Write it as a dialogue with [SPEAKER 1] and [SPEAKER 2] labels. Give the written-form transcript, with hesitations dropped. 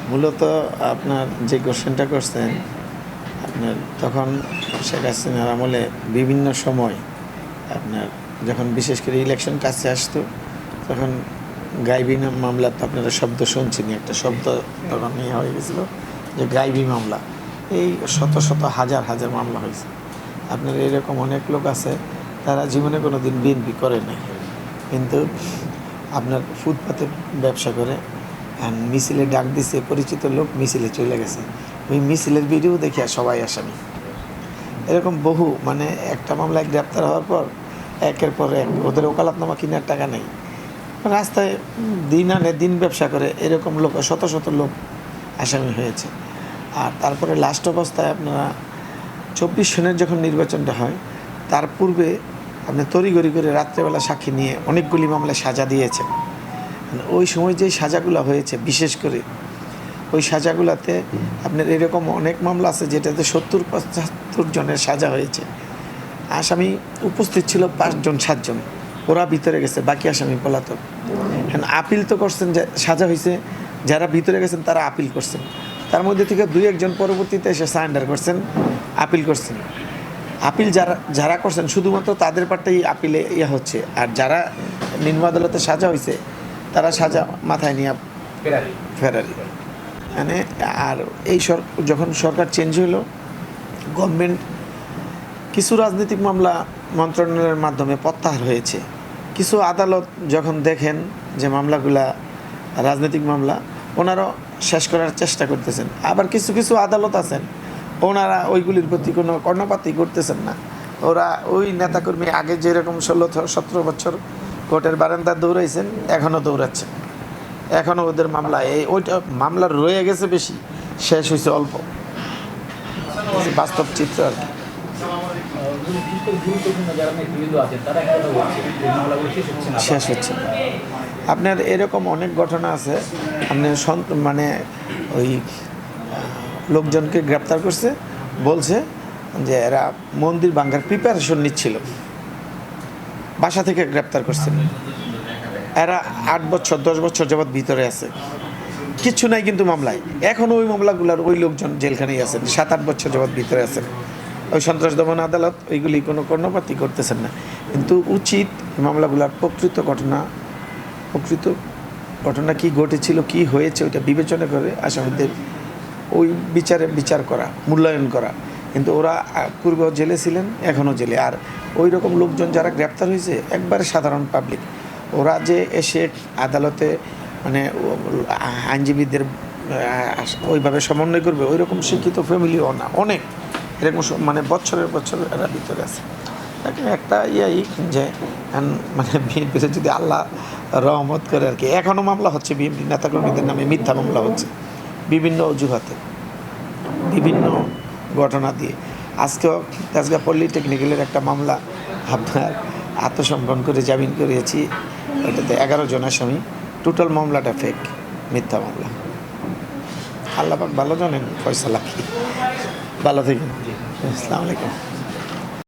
[SPEAKER 1] মূলত আপনার যে কোশ্চেনটা করছেন, আপনার তখন শেখ হাসিনার আমলে বিভিন্ন সময় আপনার যখন বিশেষ করে ইলেকশন কাছে আসতো তখন গাইবী মামলা তো আপনারা শব্দ শুনছেনই, একটা শব্দ তখন ইয়ে হয়ে গেছিলো যে গাইবী মামলা। এই শত শত হাজার হাজার মামলা হয়েছে। আপনার এরকম অনেক লোক আছে তারা জীবনে কোনো দিন বিএনপি করে নাই, কিন্তু আপনার ফুটপাতে ব্যবসা করে মিছিলে ডাক দিছে, পরিচিত লোক মিছিলে চলে গেছে, ওই মিছিলের ভিডিও দেখে সবাই আসামি। এরকম বহু মানে একটা মামলায় গ্রেপ্তার হওয়ার পর একের পর এক ওদের ওকালতনামা কেনার টাকা নেই, রাস্তায় দিন আনে দিন ব্যবসা করে, এরকম লোক শত শত লোক আসামি হয়েছে। আর তারপরে লাস্ট অবস্থায় আপনারা 24 সনের যখন নির্বাচনটা হয় তার পূর্বে আপনি তড়িঘড়ি করে রাত্রেবেলা সাক্ষী নিয়ে অনেকগুলি মামলায় সাজা দিয়েছেন। ওই সময় যে সাজাগুলো হয়েছে বিশেষ করে ওই সাজাগুলোতে আপনার এরকম অনেক মামলা আছে যেটাতে 70-75 জনের সাজা হয়েছে। আসামি উপস্থিত ছিল 5 জন 7 জন, ওরা ভিতরে গেছে, বাকি আসামি পলাতক। হ্যাঁ, আপিল তো করছেন, যে সাজা হয়েছে যারা ভিতরে গেছেন তারা আপিল করছেন, তার মধ্যে থেকে 2-1 জন পরবর্তীতে এসে সারেন্ডার করছেন, আপিল করছেন। আপিল যারা যারা করছেন শুধুমাত্র তাদের পার্টেই আপিলে হচ্ছে, আর যারা নিম্ন আদালতে সাজা হয়েছে তারা সাজা মাথায় নিয়ে ফেরারি। মানে আর এই যখন সরকার চেঞ্জ হলো, গভর্নমেন্ট কিছু রাজনৈতিক মামলা মন্ত্রণালয়ের মাধ্যমে প্রত্যাহার হয়েছে। কিছু আদালত যখন দেখেন যে মামলাগুলা রাজনৈতিক মামলা, ওনারাও শেষ করার চেষ্টা করতেছেন। আবার কিছু কিছু আদালত আছেন ওনারা ওইগুলির প্রতি কোনো কর্ণপাতই করতেছেন না। ওরা ওই নেতাকর্মী আগে যেরকম 16-17 বছর কোর্টের বারান্দা দৌড়াইছেন এখনও দৌড়াচ্ছেন, এখনও ওদের মামলা ওইটা মামলা রয়ে গেছে বেশি, শেষ হয়েছে অল্প। বাস্তব চিত্র আর কি। শেষ হচ্ছে না। আপনার এরকম অনেক ঘটনা আছে, আপনার মানে ওই লোকজনকে গ্রেপ্তার করছে, বলছে যে এরা মন্দির ভাঙার প্রিপারেশন নিচ্ছিল, বাসা থেকে গ্রেপ্তার করছেন। এরা 8 বছর 10 বছর যাবৎ ভিতরে আছে, কিচ্ছু নাই কিন্তু মামলায়। এখনও ওই মামলাগুলোর ওই লোকজন জেলখানেই আছেন, 7-8 বছর যাবৎ ভিতরে আছেন। ওই সন্ত্রাস দমন আদালত ওইগুলি কোনো কর্ণপাতই করতেছেন না। কিন্তু উচিত মামলাগুলোর প্রকৃত ঘটনা কী ঘটেছিল, কি হয়েছে ওইটা বিবেচনা করে আসামিদের ওই বিচার করা, মূল্যায়ন করা। কিন্তু ওরা পূর্বেও জেলে ছিলেন, এখনও জেলে। আর ওই রকম লোকজন যারা গ্রেপ্তার হয়েছে একবারে সাধারণ পাবলিক, ওরা যে এসে আদালতে মানে আইনজীবীদের ওইভাবে সমন্বয় করবে ওই রকম শিক্ষিত ফ্যামিলিও না, অনেক এরকম মানে বছরের বছর এরা ভিতরে আছে। একটা যে মানে বিএনপিতে যদি আল্লাহ রহমত করে আর কি, এখনও মামলা হচ্ছে বিএনপি নেতাকর্মীদের নামে, মিথ্যা মামলা হচ্ছে বিভিন্ন অজুহাতে, বিভিন্ন ঘটনা দিয়ে। আজকেও তেজগাঁ পলিটেকনিক্যালের একটা মামলা আপনার আত্মসমর্পণ করে জামিন করিয়েছি, এটাতে 11 জন আসামি, টোটাল মামলাটা ফেক, মিথ্যা মামলা। আল্লাহ পাক ভালো জানেন ফয়সালা কি। ভালো থাকেন। আসসালামু আলাইকুম।